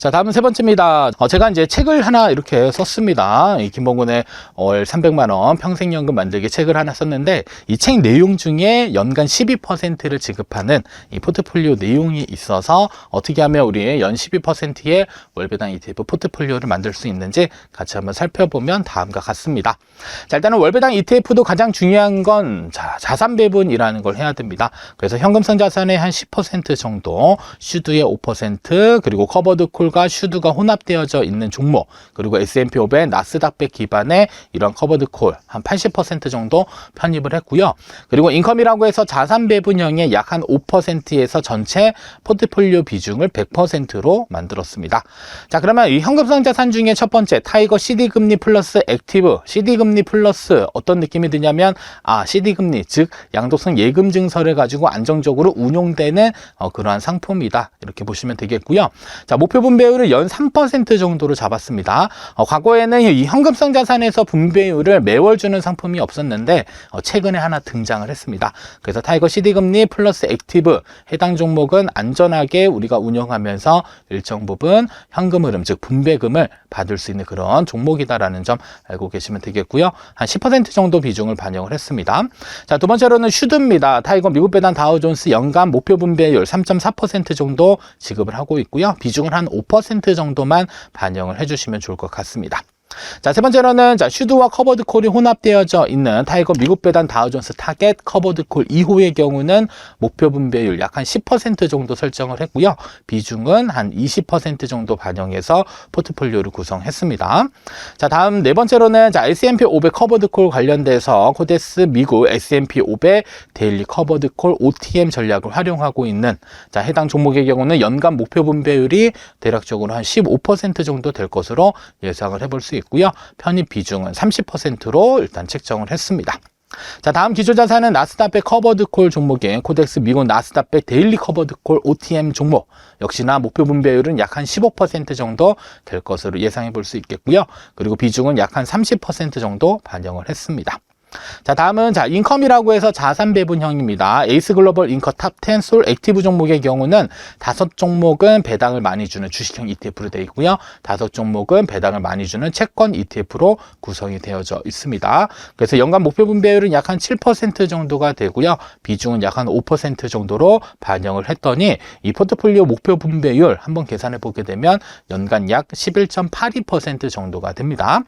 자, 다음은 세 번째입니다. 제가 이제 책을 하나 이렇게 썼습니다. 이 김봉곤의 월 300만원 평생연금 만들기 책을 하나 썼는데, 이 책 내용 중에 연간 12%를 지급하는 이 포트폴리오 내용이 있어서 어떻게 하면 우리 연 12%의 월배당 ETF 포트폴리오를 만들 수 있는지 같이 한번 살펴보면 다음과 같습니다. 자, 일단은 월배당 ETF도 가장 중요한 건 자산 배분이라는 걸 해야 됩니다. 그래서 현금성 자산의 한 10% 정도, 슈드의 5%, 그리고 커버드 콜과 슈드가 혼합되어져 있는 종목, 그리고 S&P 500, 나스닥100 기반의 이런 커버드 콜 한 80% 정도 편입을 했고요. 그리고 인컴이라고 해서 자산 배분형의 약 한 5%에서 전체 포트폴리오 비중을 100%로 만들었습니다. 자, 그러면 이 현금성 자산 중에 첫 번째 타이거 CD금리 플러스 액티브, CD금리 플러스 어떤 느낌이 드냐면 CD금리, 즉 양도성 예금 증서를 가지고 안정적으로 운용되는 그러한 상품이다, 이렇게 보시면 되겠고요. 자, 목표 분배율을 연 3% 정도로 잡았습니다. 과거에는 이 현금성 자산에서 분배율을 매월 주는 상품이 없었는데 최근에 하나 등장을 했습니다. 그래서 타이거 CD금리 플러스 액티브, 해당 종목은 안전하게 우리가 운영하면서 일정 부분 현금 흐름, 즉 분배금을 받을 수 있는 그런 종목이다라는 점 알고 계시면 되겠고요. 한 10% 정도 비중을 반영을 했습니다. 자, 두 번째로는 슈드입니다. 타이거 미국 배당 다우존스 연간 목표 분배율 3.4% 정도 지급을 하고 있고요. 비중을 한 5% 정도만 반영을 해주시면 좋을 것 같습니다. 자, 세 번째로는 슈드와 커버드 콜이 혼합되어져 있는 타이거 미국 배당 다우존스 타겟 커버드 콜 2호의 경우는 목표 분배율 약 한 10% 정도 설정을 했고요. 비중은 한 20% 정도 반영해서 포트폴리오를 구성했습니다. 자, 다음 네 번째로는 S&P 500 커버드 콜 관련돼서 코데스 미국 S&P 500 데일리 커버드 콜 OTM 전략을 활용하고 있는 해당 종목의 경우는 연간 목표 분배율이 대략적으로 한 15% 정도 될 것으로 예상을 해볼 수 있고요. 편입 비중은 30%로 일단 책정을 했습니다. 자, 다음 기초자산은 나스닥100 커버드콜 종목인 코덱스 미국 나스닥100 데일리 커버드콜 OTM 종목, 역시나 목표 분배율은 약 한 15% 정도 될 것으로 예상해 볼 수 있겠고요. 그리고 비중은 약 한 30% 정도 반영을 했습니다. 자, 다음은 인컴이라고 해서 자산 배분형입니다. 에이스 글로벌 인커 탑10 솔 액티브 종목의 경우는 5종목은 배당을 많이 주는 주식형 ETF로 되어 있고요. 5종목은 배당을 많이 주는 채권 ETF로 구성이 되어져 있습니다. 그래서 연간 목표 분배율은 약 한 7% 정도가 되고요. 비중은 약 한 5% 정도로 반영을 했더니 이 포트폴리오 목표 분배율 한번 계산해 보게 되면 연간 약 11.82% 정도가 됩니다.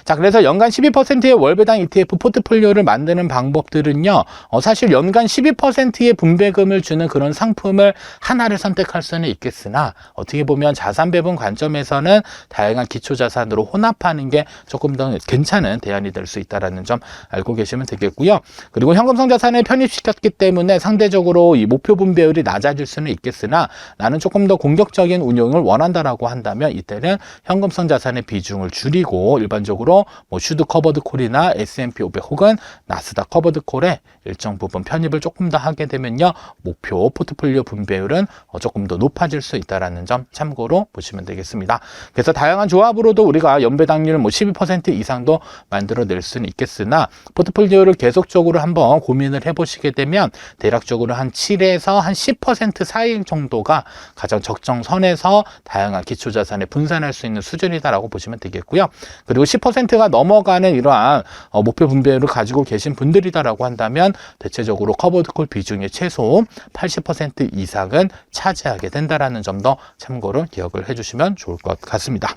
자, 그래서 연간 12%의 월배당 ETF 포트폴리오를 만드는 방법들은요, 사실 연간 12%의 분배금을 주는 그런 상품을 하나를 선택할 수는 있겠으나 어떻게 보면 자산 배분 관점에서는 다양한 기초자산으로 혼합하는 게 조금 더 괜찮은 대안이 될 수 있다는 점 알고 계시면 되겠고요. 그리고 현금성 자산을 편입시켰기 때문에 상대적으로 이 목표 분배율이 낮아질 수는 있겠으나 나는 조금 더 공격적인 운용을 원한다라고 한다면 이때는 현금성 자산의 비중을 줄이고 일반적으로 슈드 커버드 콜이나 S&P 500 혹은 나스닥 커버드 콜에 일정 부분 편입을 조금 더 하게 되면요, 목표 포트폴리오 분배율은 조금 더 높아질 수 있다는 점 참고로 보시면 되겠습니다. 그래서 다양한 조합으로도 우리가 연배당률 12% 이상도 만들어낼 수는 있겠으나 포트폴리오를 계속적으로 한번 고민을 해보시게 되면 대략적으로 한 7에서 한 10% 사이 정도가 가장 적정선에서 다양한 기초자산에 분산할 수 있는 수준이다라고 보시면 되겠고요. 그리고 10%가 넘어가는 이러한 목표 분배율을 가지고 계신 분들이다라고 한다면 대체적으로 커버드콜 비중의 최소 80% 이상은 차지하게 된다라는 점도 참고로 기억을 해주시면 좋을 것 같습니다.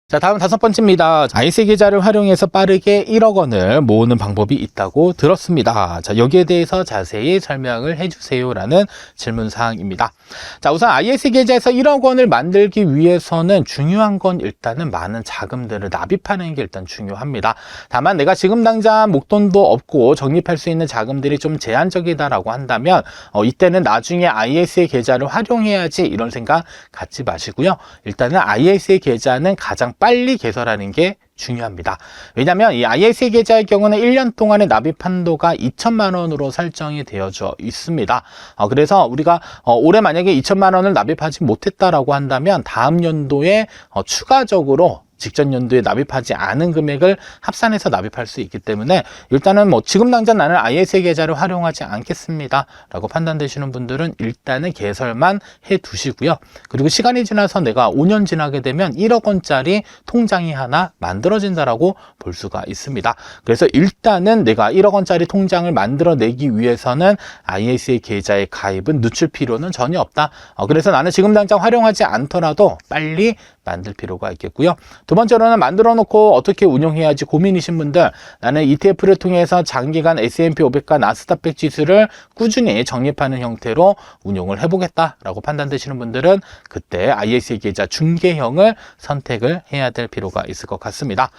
자, 다음 다섯 번째입니다. IC 계좌를 활용해서 빠르게 1억 원을 모으는 방법이 있다고 들었습니다. 자, 여기에 대해서 자세히 설명을 해주세요라는 질문 사항입니다. 자, 우선 IC 계좌에서 1억 원을 만들기 위해서는 중요한 건 일단은 많은 자금들을 납입하는 게 일단 중요합니다. 다만 내가 지금 당장 목돈도 없고 적립할 수 있는 자금들이 좀 제한적이다라고 한다면 이때는 나중에 IC 계좌를 활용해야지 이런 생각 갖지 마시고요. 일단은 IC 계좌는 가장 빨리 개설하는 게 중요합니다. 왜냐하면 이 IC 계좌의 경우는 1년 동안의 납입 한도가 2천만 원으로 설정이 되어져 있습니다. 그래서 우리가 올해 만약에 2천만 원을 납입하지 못했다라고 한다면 다음 연도에 추가적으로 직전 연도에 납입하지 않은 금액을 합산해서 납입할 수 있기 때문에 일단은 뭐 지금 당장 나는 ISA 계좌를 활용하지 않겠습니다 라고 판단되시는 분들은 일단은 개설만 해 두시고요. 그리고 시간이 지나서 내가 5년 지나게 되면 1억 원짜리 통장이 하나 만들어진다라고 볼 수가 있습니다. 그래서 일단은 내가 1억 원짜리 통장을 만들어내기 위해서는 ISA 계좌의 가입은 늦출 필요는 전혀 없다. 그래서 나는 지금 당장 활용하지 않더라도 빨리 만들 필요가 있겠고요. 두 번째로는 만들어 놓고 어떻게 운용해야지 고민이신 분들, 나는 ETF를 통해서 장기간 S&P 500과 나스닥100 지수를 꾸준히 적립하는 형태로 운용을 해보겠다라고 판단되시는 분들은 그때 ISA 계좌 중개형을 선택을 해야 될 필요가 있을 것 같습니다.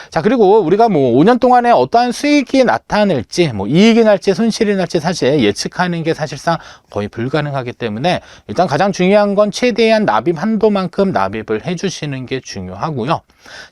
자, 그리고 우리가 뭐 5년 동안에 어떠한 수익이 나타날지, 뭐 이익이 날지 손실이 날지 사실 예측하는 게 사실상 거의 불가능하기 때문에 일단 가장 중요한 건 최대한 납입 한도만큼 납입을 해주시는 게 중요하고요.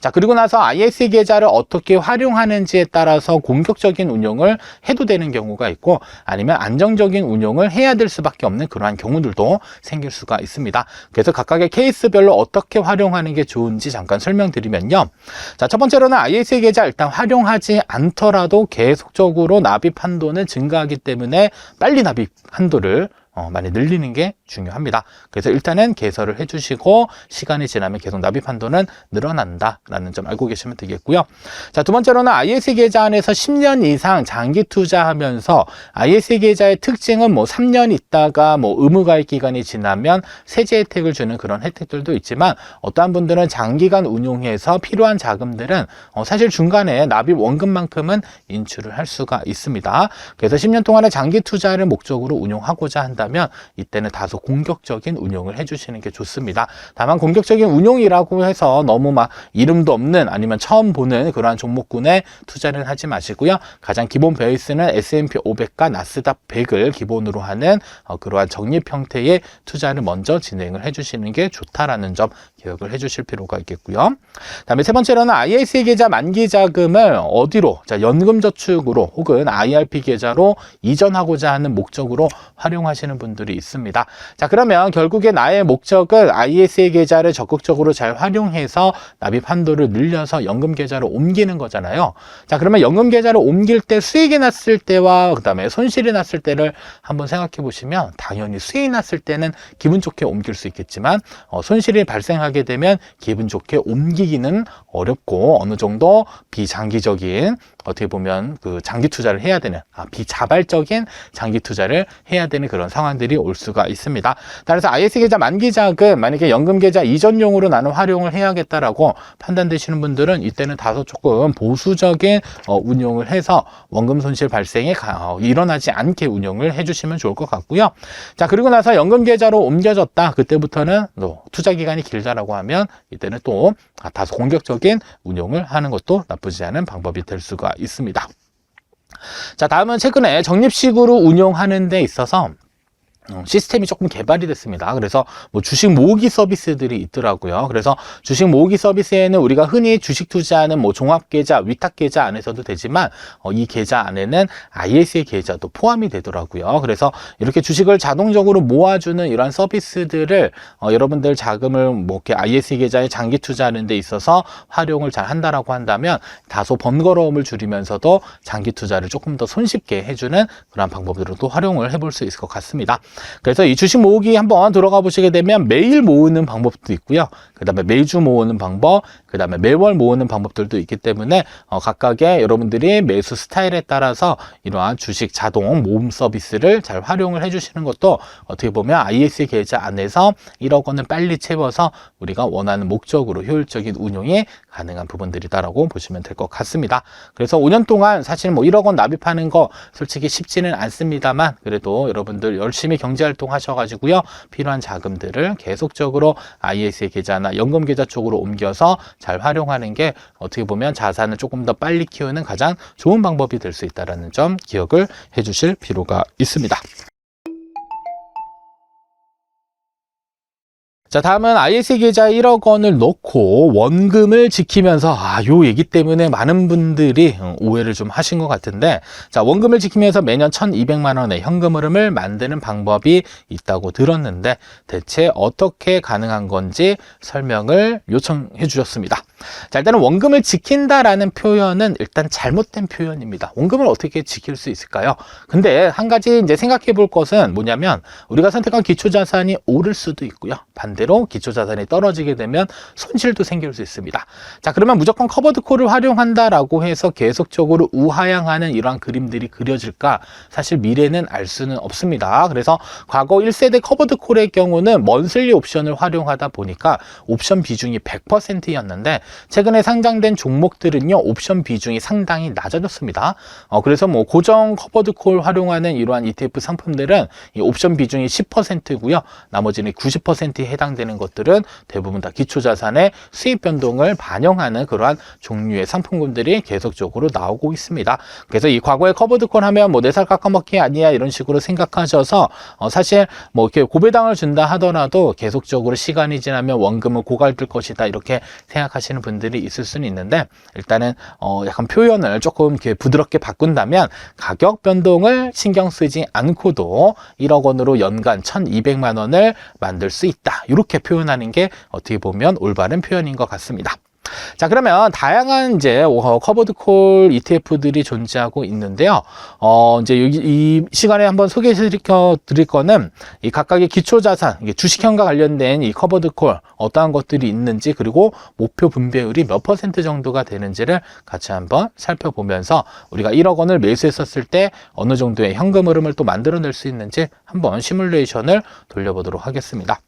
자, 그리고 나서 ISA 계좌를 어떻게 활용하는지에 따라서 공격적인 운용을 해도 되는 경우가 있고 아니면 안정적인 운용을 해야 될 수밖에 없는 그러한 경우들도 생길 수가 있습니다. 그래서 각각의 케이스별로 어떻게 활용하는 게 좋은지 잠깐 설명드리면요. 자, 첫 번째로는 ISA 계좌 일단 활용하지 않더라도 계속적으로 납입 한도는 증가하기 때문에 빨리 납입 한도를 많이 늘리는 게 중요합니다. 그래서 일단은 개설을 해주시고 시간이 지나면 계속 납입 한도는 늘어난다라는 점 알고 계시면 되겠고요. 자, 두 번째로는 ISA 계좌 안에서 10년 이상 장기 투자하면서 ISA 계좌의 특징은 뭐 3년 있다가 뭐 의무가입 기간이 지나면 세제 혜택을 주는 그런 혜택들도 있지만 어떠한 분들은 장기간 운용해서 필요한 자금들은 사실 중간에 납입 원금만큼은 인출을 할 수가 있습니다. 그래서 10년 동안의 장기 투자를 목적으로 운용하고자 한다면 이때는 다소 공격적인 운용을 해주시는 게 좋습니다. 다만 공격적인 운용이라고 해서 너무 막 이름도 없는 아니면 처음 보는 그러한 종목군에 투자를 하지 마시고요. 가장 기본 베이스는 S&P 500과 나스닥 100을 기본으로 하는 그러한 적립 형태의 투자를 먼저 진행을 해주시는 게 좋다라는 점 기억을 해주실 필요가 있겠고요. 다음에 세 번째로는 ISA 계좌 만기 자금을 어디로, 자, 연금저축으로 혹은 IRP 계좌로 이전하고자 하는 목적으로 활용하시는 분들이 있습니다. 자, 그러면 결국에 나의 목적은 ISA 계좌를 적극적으로 잘 활용해서 납입 한도를 늘려서 연금 계좌로 옮기는 거잖아요. 자, 그러면 연금 계좌로 옮길 때 수익이 났을 때와 그 다음에 손실이 났을 때를 한번 생각해 보시면 당연히 수익이 났을 때는 기분 좋게 옮길 수 있겠지만 손실이 발생하게 되면 기분 좋게 옮기기는 어렵고 어느 정도 비장기적인 어떻게 보면 그 장기 투자를 해야 되는 비자발적인 장기 투자를 해야 되는 그런 상황들이 올 수가 있습니다. 따라서 ISA 계좌 만기 자금 만약에 연금 계좌 이전용으로 나는 활용을 해야겠다라고 판단되시는 분들은 이때는 다소 조금 보수적인 운용을 해서 원금 손실 발생이 일어나지 않게 운용을 해주시면 좋을 것 같고요. 자, 그리고 나서 연금 계좌로 옮겨졌다. 그때부터는 또 투자 기간이 길다라고 하면 이때는 또 다소 공격적인 운용을 하는 것도 나쁘지 않은 방법이 될 수가 있습니다. 자, 다음은 최근에 적립식으로 운용하는 데 있어서 시스템이 조금 개발이 됐습니다. 그래서 뭐 주식 모으기 서비스들이 있더라고요. 그래서 주식 모으기 서비스에는 우리가 흔히 주식 투자하는 뭐 종합계좌, 위탁계좌 안에서도 되지만 이 계좌 안에는 ISA 계좌도 포함이 되더라고요. 그래서 이렇게 주식을 자동적으로 모아주는 이러한 서비스들을 여러분들 자금을 뭐 이렇게 ISA 계좌에 장기 투자하는 데 있어서 활용을 잘 한다라고 한다면 다소 번거로움을 줄이면서도 장기 투자를 조금 더 손쉽게 해주는 그런 방법들을 또 활용을 해볼 수 있을 것 같습니다. 그래서 이 주식 모으기 한번 들어가 보시게 되면 매일 모으는 방법도 있고요. 그 다음에 매주 모으는 방법, 그 다음에 매월 모으는 방법들도 있기 때문에 각각의 여러분들이 매수 스타일에 따라서 이러한 주식 자동 모음 서비스를 잘 활용을 해주시는 것도 어떻게 보면 ISA 계좌 안에서 1억 원을 빨리 채워서 우리가 원하는 목적으로 효율적인 운용이 가능한 부분들이다라고 보시면 될 것 같습니다. 그래서 5년 동안 사실 뭐 1억 원 납입하는 거 솔직히 쉽지는 않습니다만 그래도 여러분들 열심히 경제활동 하셔가지고요. 필요한 자금들을 계속적으로 ISA 계좌나 연금 계좌 쪽으로 옮겨서 잘 활용하는 게 어떻게 보면 자산을 조금 더 빨리 키우는 가장 좋은 방법이 될 수 있다는 점 기억을 해 주실 필요가 있습니다. 자, 다음은 ISA 계좌에 1억 원을 넣고 원금을 지키면서 요 얘기 때문에 많은 분들이 오해를 좀 하신 것 같은데, 자, 원금을 지키면서 매년 1,200만 원의 현금 흐름을 만드는 방법이 있다고 들었는데 대체 어떻게 가능한 건지 설명을 요청해 주셨습니다. 자, 일단은 원금을 지킨다라는 표현은 일단 잘못된 표현입니다. 원금을 어떻게 지킬 수 있을까요? 근데 한 가지 이제 생각해 볼 것은 뭐냐면 우리가 선택한 기초자산이 오를 수도 있고요. 반대로 기초자산이 떨어지게 되면 손실도 생길 수 있습니다. 자, 그러면 무조건 커버드콜을 활용한다라고 해서 계속적으로 우하향하는 이러한 그림들이 그려질까? 사실 미래는 알 수는 없습니다. 그래서 과거 1세대 커버드콜의 경우는 먼슬리 옵션을 활용하다 보니까 옵션 비중이 100%였는데 최근에 상장된 종목들은요, 옵션 비중이 상당히 낮아졌습니다. 그래서 뭐 고정 커버드콜 활용하는 이러한 ETF 상품들은 이 옵션 비중이 10%고요. 나머지는 90%에 해당되는 것들은 대부분 다 기초자산의 수익 변동을 반영하는 그러한 종류의 상품군들이 계속적으로 나오고 있습니다. 그래서 이 과거에 커버드콜 하면 뭐 4살 깎아먹기 아니야 이런 식으로 생각하셔서 사실 뭐 이렇게 고배당을 준다 하더라도 계속적으로 시간이 지나면 원금은 고갈될 것이다 이렇게 생각하시는 분들이 있을 수는 있는데, 일단은 약간 표현을 조금 이렇게 부드럽게 바꾼다면 가격 변동을 신경 쓰지 않고도 1억 원으로 연간 1,200만 원을 만들 수 있다, 이렇게 표현하는 게 어떻게 보면 올바른 표현인 것 같습니다. 자, 그러면 다양한 이제 커버드콜 ETF들이 존재하고 있는데요. 이제 여기 이 시간에 한번 소개해 드릴 거는 이 각각의 기초자산, 주식형과 관련된 이 커버드콜 어떠한 것들이 있는지, 그리고 목표 분배율이 몇 % 정도가 되는지를 같이 한번 살펴보면서 우리가 1억 원을 매수했었을 때 어느 정도의 현금 흐름을 또 만들어낼 수 있는지 한번 시뮬레이션을 돌려보도록 하겠습니다.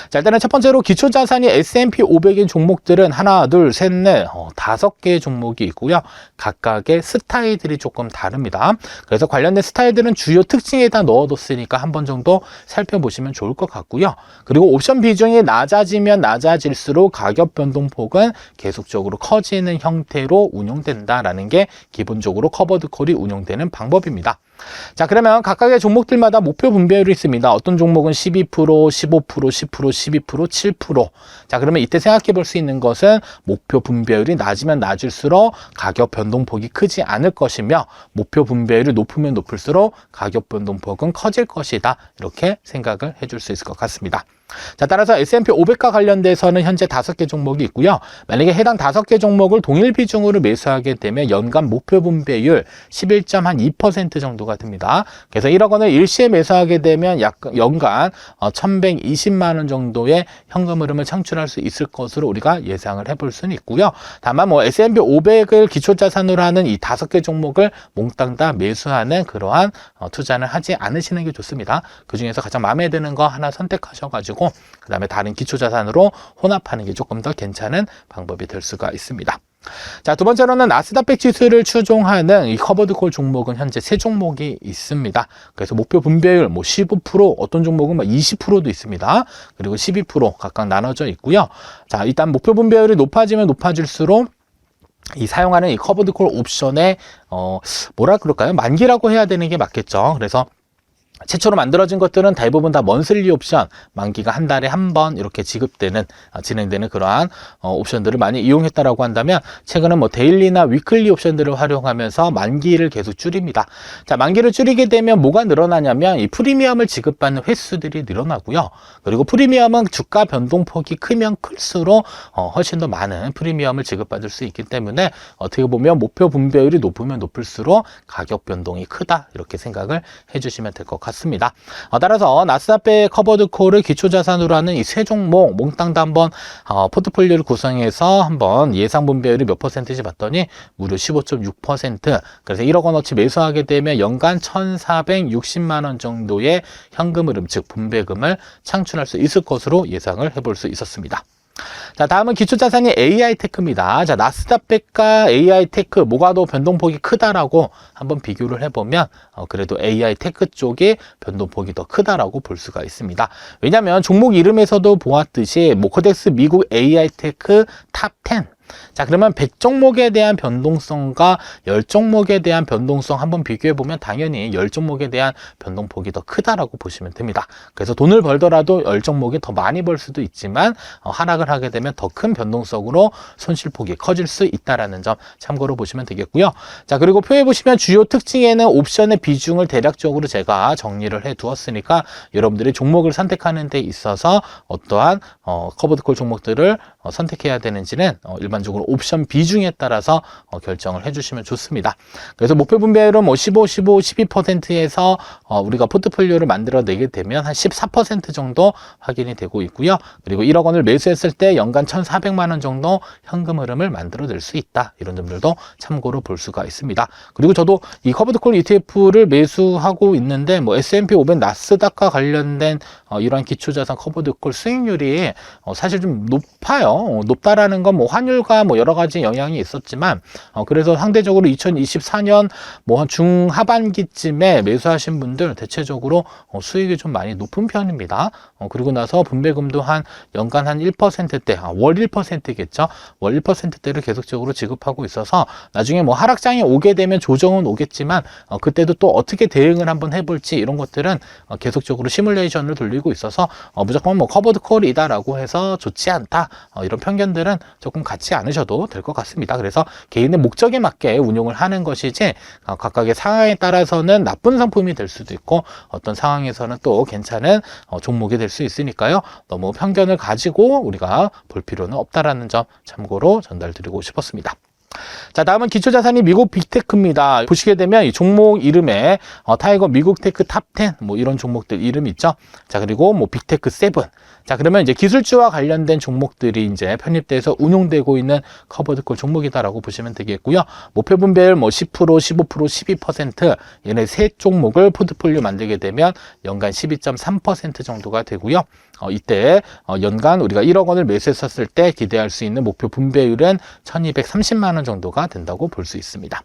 자, 일단은 첫 번째로 기초자산이 S&P 500인 종목들은 하나, 둘, 셋, 넷, 5개의 종목이 있고요. 각각의 스타일들이 조금 다릅니다. 그래서 관련된 스타일들은 주요 특징에다 넣어뒀으니까 한 번 정도 살펴보시면 좋을 것 같고요. 그리고 옵션 비중이 낮아지면 낮아질수록 가격 변동폭은 계속적으로 커지는 형태로 운용된다라는 게 기본적으로 커버드콜이 운용되는 방법입니다. 자, 그러면 각각의 종목들마다 목표 분배율이 있습니다. 어떤 종목은 12%, 15%, 10%, 12%, 7%. 자, 그러면 이때 생각해 볼 수 있는 것은 목표 분배율이 낮으면 낮을수록 가격 변동폭이 크지 않을 것이며, 목표 분배율이 높으면 높을수록 가격 변동폭은 커질 것이다, 이렇게 생각을 해줄 수 있을 것 같습니다. 자, 따라서 S&P 500과 관련돼서는 현재 5개 종목이 있고요. 만약에 해당 5개 종목을 동일 비중으로 매수하게 되면 연간 목표 분배율 11.2% 정도가 됩니다. 그래서 1억 원을 일시에 매수하게 되면 약 연간 1,120만 원 정도의 현금 흐름을 창출할 수 있을 것으로 우리가 예상을 해볼 수는 있고요. 다만 뭐 S&P 500을 기초자산으로 하는 이 5개 종목을 몽땅 다 매수하는 그러한 투자는 하지 않으시는 게 좋습니다. 그 중에서 가장 마음에 드는 거 하나 선택하셔가지고 그 다음에 다른 기초자산으로 혼합하는 게 조금 더 괜찮은 방법이 될 수가 있습니다. 자, 두 번째로는 나스닥 지수를 추종하는 이 커버드콜 종목은 현재 3종목이 있습니다. 그래서 목표 분배율 뭐 15%, 어떤 종목은 20%도 있습니다. 그리고 12% 각각 나눠져 있고요. 자, 일단 목표 분배율이 높아지면 높아질수록 이 사용하는 이 커버드콜 옵션의 뭐라 그럴까요? 만기라고 해야 되는 게 맞겠죠. 그래서 최초로 만들어진 것들은 대부분 다 먼슬리 옵션, 만기가 한 달에 한 번 이렇게 진행되는 그러한 옵션들을 많이 이용했다라고 한다면, 최근은 뭐 데일리나 위클리 옵션들을 활용하면서 만기를 계속 줄입니다. 자, 만기를 줄이게 되면 뭐가 늘어나냐면 이 프리미엄을 지급받는 횟수들이 늘어나고요. 그리고 프리미엄은 주가 변동폭이 크면 클수록 훨씬 더 많은 프리미엄을 지급받을 수 있기 때문에 어떻게 보면 목표 분배율이 높으면 높을수록 가격 변동이 크다, 이렇게 생각을 해주시면 될 것 같습니다. 따라서 나스닥 커버드콜을 기초자산으로 하는 이 3종목 몽땅 다 한번 포트폴리오를 구성해서 한번 예상 분배율이 몇 %인지 봤더니 무려 15.6%. 그래서 1억 원어치 매수하게 되면 연간 1,460만 원 정도의 현금 흐름, 즉 분배금을 창출할 수 있을 것으로 예상을 해볼 수 있었습니다. 자, 다음은 기초자산이 AI테크입니다. 자, 나스닥과 AI테크 뭐가 더 변동폭이 크다라고 한번 비교를 해보면 그래도 AI테크 쪽이 변동폭이 더 크다라고 볼 수가 있습니다. 왜냐하면 종목 이름에서도 보았듯이 코덱스 미국 AI테크 탑 10. 자, 그러면 100종목에 대한 변동성과 10종목에 대한 변동성 한번 비교해보면 당연히 10종목에 대한 변동폭이 더 크다라고 보시면 됩니다. 그래서 돈을 벌더라도 10종목이 더 많이 벌 수도 있지만 하락을 하게 되면 더 큰 변동성으로 손실폭이 커질 수 있다는 점 참고로 보시면 되겠고요. 자, 그리고 표에 보시면 주요 특징에는 옵션의 비중을 대략적으로 제가 정리를 해 두었으니까 여러분들이 종목을 선택하는 데 있어서 어떠한 커버드콜 종목들을 선택해야 되는지는 일반적으로 옵션 비중에 따라서 결정을 해주시면 좋습니다. 그래서 목표 분배율은 뭐 15, 15, 12%에서 우리가 포트폴리오를 만들어내게 되면 한 14% 정도 확인이 되고 있고요. 그리고 1억 원을 매수했을 때 연간 1,400만 원 정도 현금 흐름을 만들어낼 수 있다. 이런 점들도 참고로 볼 수가 있습니다. 그리고 저도 이 커버드콜 ETF를 매수하고 있는데 뭐 S&P 500 나스닥과 관련된 이러한 기초자산 커버드콜 수익률이 사실 좀 높아요. 높다라는 건 뭐 환율과 뭐 여러 가지 영향이 있었지만 그래서 상대적으로 2024년 뭐 중하반기쯤에 매수하신 분들 대체적으로 수익이 좀 많이 높은 편입니다. 그리고 나서 분배금도 한 연간 한 1%대, 월 1%겠죠. 월 1%대를 계속적으로 지급하고 있어서 나중에 뭐 하락장이 오게 되면 조정은 오겠지만 그때도 또 어떻게 대응을 한번 해볼지 이런 것들은 계속적으로 시뮬레이션을 돌리고 있어서 무조건 뭐 커버드 콜이다라고 해서 좋지 않다 이런 편견들은 조금 갖지 않으셔도 될 것 같습니다. 그래서 개인의 목적에 맞게 운용을 하는 것이지 각각의 상황에 따라서는 나쁜 상품이 될 수도 있고 어떤 상황에서는 또 괜찮은 종목이 될 수 있으니까요. 너무 편견을 가지고 우리가 볼 필요는 없다라는 점 참고로 전달드리고 싶었습니다. 자, 다음은 기초자산이 미국 빅테크입니다. 보시게 되면 이 종목 이름에 타이거 미국 테크 탑 10 뭐 이런 종목들 이름 있죠. 자, 그리고 뭐 빅테크 7. 자, 그러면 이제 기술주와 관련된 종목들이 이제 편입돼서 운용되고 있는 커버드콜 종목이다라고 보시면 되겠고요. 목표 분배율 뭐 10%, 15%, 12% 얘네 세 종목을 포트폴리오 만들게 되면 연간 12.3% 정도가 되고요. 이때 연간 우리가 1억 원을 매수했었을 때 기대할 수 있는 목표 분배율은 1230만 원 정도가 된다고 볼 수 있습니다.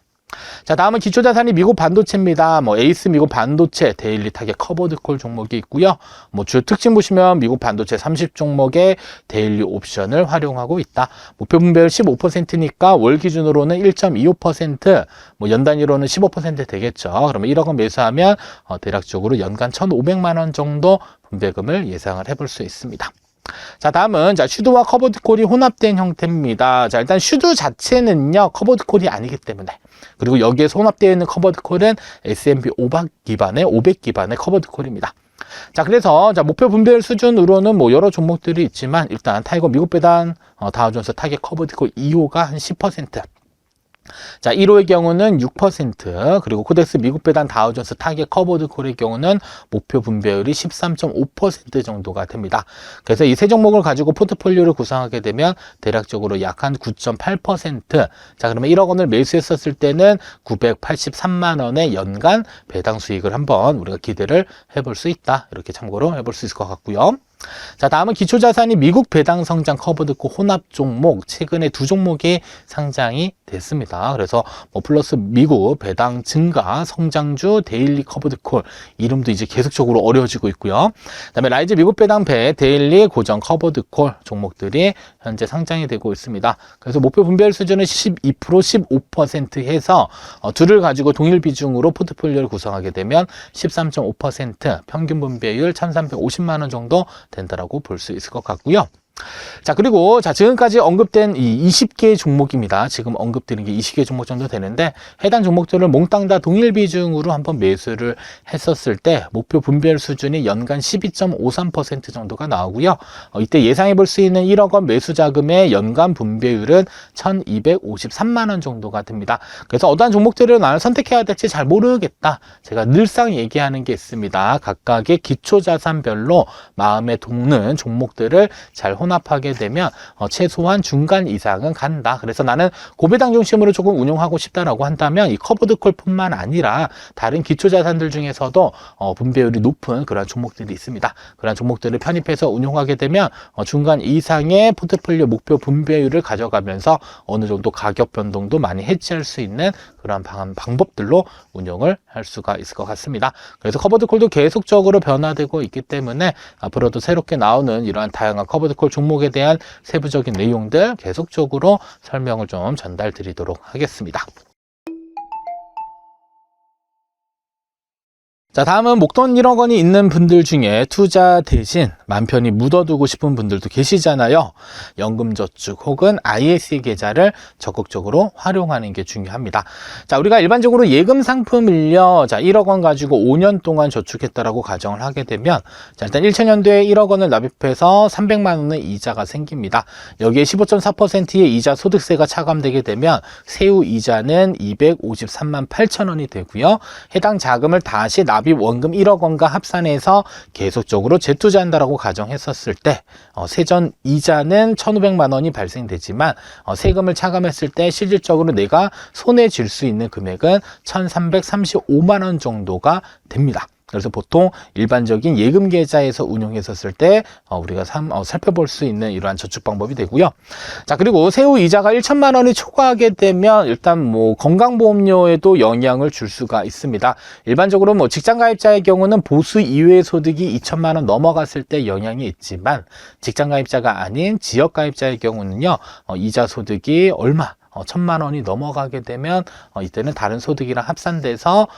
자, 다음은 기초자산이 미국 반도체입니다. 뭐 에이스 미국 반도체 데일리 타겟 커버드콜 종목이 있고요. 뭐 주요 특징 보시면 미국 반도체 30 종목의 데일리 옵션을 활용하고 있다. 목표 분배율 15%니까 월 기준으로는 1.25%, 뭐 연 단위로는 15% 되겠죠. 그러면 1억 원 매수하면 대략적으로 연간 1,500만 원 정도 분배금을 예상을 해볼 수 있습니다. 자, 다음은 슈드와 커버드콜이 혼합된 형태입니다. 자, 일단 슈드 자체는요 커버드콜이 아니기 때문에, 그리고 여기에서 혼합되어 있는 커버드콜은 S&P 500 기반의 커버드콜입니다. 자, 그래서 목표 분배율 수준으로는 뭐 여러 종목들이 있지만 일단 타이거 미국 배당 다우존스 타겟 커버드콜 2호가 한 10%. 자, 1호의 경우는 6%, 그리고 코덱스 미국 배당 다우존스 타겟 커버드콜의 경우는 목표 분배율이 13.5% 정도가 됩니다. 그래서 이 세 종목을 가지고 포트폴리오를 구성하게 되면 대략적으로 약 한 9.8%. 자, 그러면 1억 원을 매수했었을 때는 983만 원의 연간 배당 수익을 한번 우리가 기대를 해볼 수 있다. 이렇게 참고로 해볼 수 있을 것 같고요. 자, 다음은 기초자산이 미국 배당 성장 커버드콜 혼합 종목, 최근에 두 종목이 상장이 됐습니다. 그래서 뭐 플러스 미국 배당 증가 성장주 데일리 커버드콜 이름도 이제 계속적으로 어려워지고 있고요. 그다음에 라이즈 미국 배당 배 데일리 고정 커버드콜 종목들이 현재 상장이 되고 있습니다. 그래서 목표 분배율 수준은 12%, 15% 해서 둘을 가지고 동일 비중으로 포트폴리오를 구성하게 되면 13.5% 평균 분배율 1,350만 원 정도 된다라고 볼 수 있을 것 같고요. 자, 그리고 지금까지 언급된 이 20개 종목입니다. 지금 언급드린 게 20개 종목 정도 되는데 해당 종목들을 몽땅 다 동일 비중으로 한번 매수를 했었을 때 목표 분배율 수준이 연간 12.53% 정도가 나오고요. 이때 예상해 볼 수 있는 1억 원 매수 자금의 연간 분배율은 1,253만 원 정도가 됩니다. 그래서 어떠한 종목들을 나는 선택해야 될지 잘 모르겠다. 제가 늘상 얘기하는 게 있습니다. 각각의 기초자산별로 마음에 도는 종목들을 잘 혼합하게 되면 최소한 중간 이상은 간다. 그래서 나는 고배당 중심으로 조금 운용하고 싶다라고 한다면 이 커버드콜뿐만 아니라 다른 기초자산들 중에서도 분배율이 높은 그런 종목들이 있습니다. 그런 종목들을 편입해서 운용하게 되면 중간 이상의 포트폴리오 목표 분배율을 가져가면서 어느 정도 가격 변동도 많이 해지할 수 있는 그런 방법들로 운용을 할 수가 있을 것 같습니다. 그래서 커버드콜도 계속적으로 변화되고 있기 때문에 앞으로도 새롭게 나오는 이러한 다양한 커버드콜 종목에 대한 세부적인 내용들 계속적으로 설명을 좀 전달 드리도록 하겠습니다. 자, 다음은 목돈 1억 원이 있는 분들 중에 투자 대신 맘 편히 묻어두고 싶은 분들도 계시잖아요. 연금저축 혹은 ISA 계좌를 적극적으로 활용하는 게 중요합니다. 자, 우리가 일반적으로 예금 상품을요, 자, 1억 원 가지고 5년 동안 저축했다라고 가정을 하게 되면, 자, 일단 1천년도에 1억 원을 납입해서 300만 원의 이자가 생깁니다. 여기에 15.4%의 이자 소득세가 차감되게 되면 세후 이자는 253만 8천 원이 되고요. 해당 자금을 다시 납입 원금 1억 원과 합산해서 계속적으로 재투자한다라고 가정했었을 때 세전 이자는 1,500만 원이 발생되지만 세금을 차감했을 때 실질적으로 내가 손에 쥘 수 있는 금액은 1,335만 원 정도가 됩니다. 그래서 보통 일반적인 예금 계좌에서 운용했었을 때 우리가 살펴볼 수 있는 이러한 저축 방법이 되고요. 자, 그리고 세후 이자가 1천만 원이 초과하게 되면 일단 뭐 건강보험료에도 영향을 줄 수가 있습니다. 일반적으로 뭐 직장가입자의 경우는 보수 이외의 소득이 2천만 원 넘어갔을 때 영향이 있지만 직장가입자가 아닌 지역가입자의 경우는요, 이자 소득이 얼마 1,000만 원이 넘어가게 되면 이때는 다른 소득이랑 합산돼서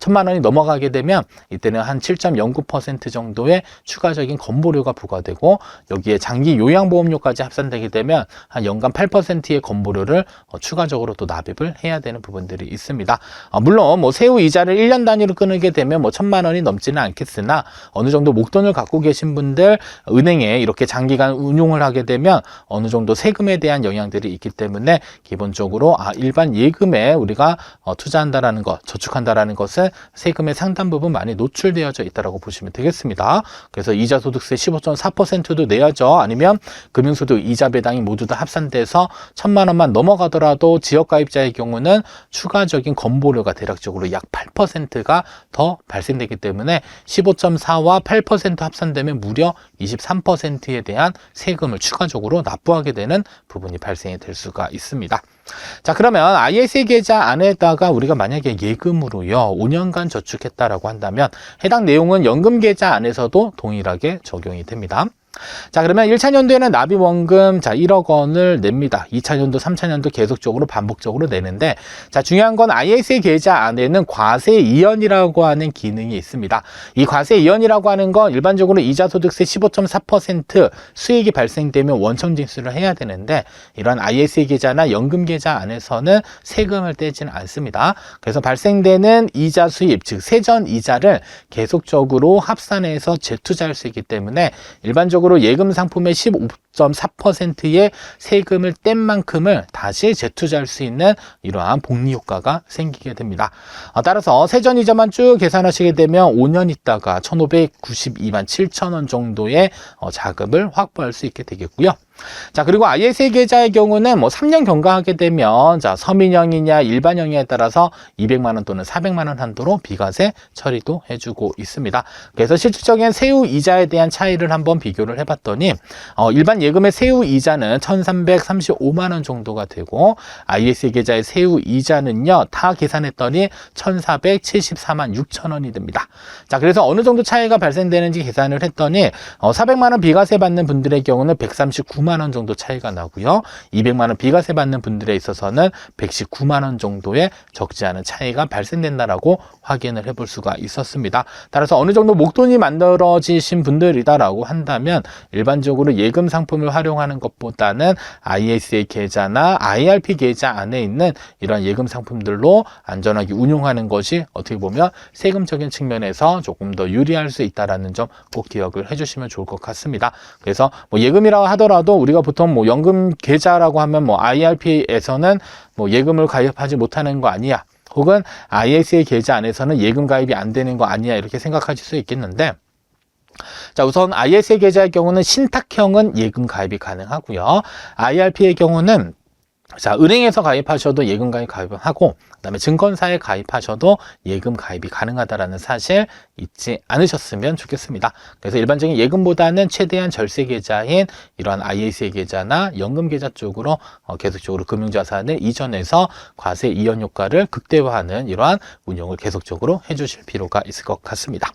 1,000만 원이 넘어가게 되면 이때는 한 7.09% 정도의 추가적인 건보료가 부과되고 여기에 장기 요양보험료까지 합산되게 되면 한 연간 8%의 건보료를 추가적으로 또 납입을 해야 되는 부분들이 있습니다. 물론 뭐 세후 이자를 1년 단위로 끊게 되면 뭐 1,000만 원이 넘지는 않겠으나 어느 정도 목돈을 갖고 계신 분들 은행에 이렇게 장기간 운용을 하게 되면 어느 정도 세금에 대한 영향들이 있기 때문에 기본적으로 일반 예금에 우리가 투자한다라는 것, 저축한다라는 것은 세금의 상당 부분 많이 노출되어져 있다고 보시면 되겠습니다. 그래서 이자 소득세 15.4%도 내야죠. 아니면 금융소득 이자 배당이 모두 다 합산돼서 1,000만 원만 넘어가더라도 지역가입자의 경우는 추가적인 건보료가 대략적으로 약 8%가 더 발생되기 때문에 15.4와 8% 합산되면 무려 23%에 대한 세금을 추가적으로 납부하게 되는 부분이 발생이 될 수가 있습니다. 자, 그러면 ISA 계좌 안에다가 우리가 만약에 예금으로요 5년간 저축했다라고 한다면 해당 내용은 연금 계좌 안에서도 동일하게 적용이 됩니다. 자, 그러면 1차년도에는 납입 원금 1억 원을 냅니다. 2차년도, 3차년도 계속적으로 반복적으로 내는데, 자, 중요한 건 ISA 계좌 안에는 과세 이연이라고 하는 기능이 있습니다. 이 과세 이연이라고 하는 건 일반적으로 이자 소득세 15.4% 수익이 발생되면 원천 징수를 해야 되는데 이런 ISA 계좌나 연금 계좌 안에서는 세금을 떼지는 않습니다. 그래서 발생되는 이자 수입, 즉 세전 이자를 계속적으로 합산해서 재투자할 수 있기 때문에 일반적으로 예금 상품의 15.4%의 세금을 뗀 만큼을 다시 재투자할 수 있는 이러한 복리 효과가 생기게 됩니다. 따라서 세전이자만 쭉 계산하시게 되면 5년 있다가 1,592만 7천 원 정도의 자금을 확보할 수 있게 되겠고요. 자, 그리고 ISA 계좌의 경우는 뭐 3년 경과하게 되면 서민형이냐 일반형에 따라서 200만 원 또는 400만 원 한도로 비과세 처리도 해주고 있습니다. 그래서 실질적인 세후 이자에 대한 차이를 한번 비교를 해봤더니 일반 예금의 세후 이자는 1,335만 원 정도가 되고 ISA 계좌의 세후 이자는요 다 계산했더니 1,474만 6천 원이 됩니다. 자, 그래서 어느 정도 차이가 발생되는지 계산을 했더니 400만 원 비과세 받는 분들의 경우는 139만 원 정도 차이가 나고요. 200만 원 비과세 받는 분들에 있어서는 119만 원 정도의 적지 않은 차이가 발생된다라고 확인을 해볼 수가 있었습니다. 따라서 어느 정도 목돈이 만들어지신 분들이다라고 한다면 일반적으로 예금 상품을 활용하는 것보다는 ISA 계좌나 IRP 계좌 안에 있는 이런 예금 상품들로 안전하게 운용하는 것이 어떻게 보면 세금적인 측면에서 조금 더 유리할 수 있다라는 점 꼭 기억을 해주시면 좋을 것 같습니다. 그래서 뭐 예금이라고 하더라도 우리가 보통 뭐 연금 계좌라고 하면 뭐 IRP에서는 뭐 예금을 가입하지 못하는 거 아니야, 혹은 ISA 계좌 안에서는 예금 가입이 안 되는 거 아니야, 이렇게 생각하실 수 있겠는데, 자, 우선 ISA 계좌의 경우는 신탁형은 예금 가입이 가능하고요. IRP의 경우는 은행에서 가입하셔도 예금 가입을 하고, 그다음에 증권사에 가입하셔도 예금 가입이 가능하다라는 사실 잊지 않으셨으면 좋겠습니다. 그래서 일반적인 예금보다는 최대한 절세 계좌인 이러한 ISA 계좌나 연금 계좌 쪽으로 계속적으로 금융자산을 이전해서 과세 이연 효과를 극대화하는 이러한 운용을 계속적으로 해주실 필요가 있을 것 같습니다.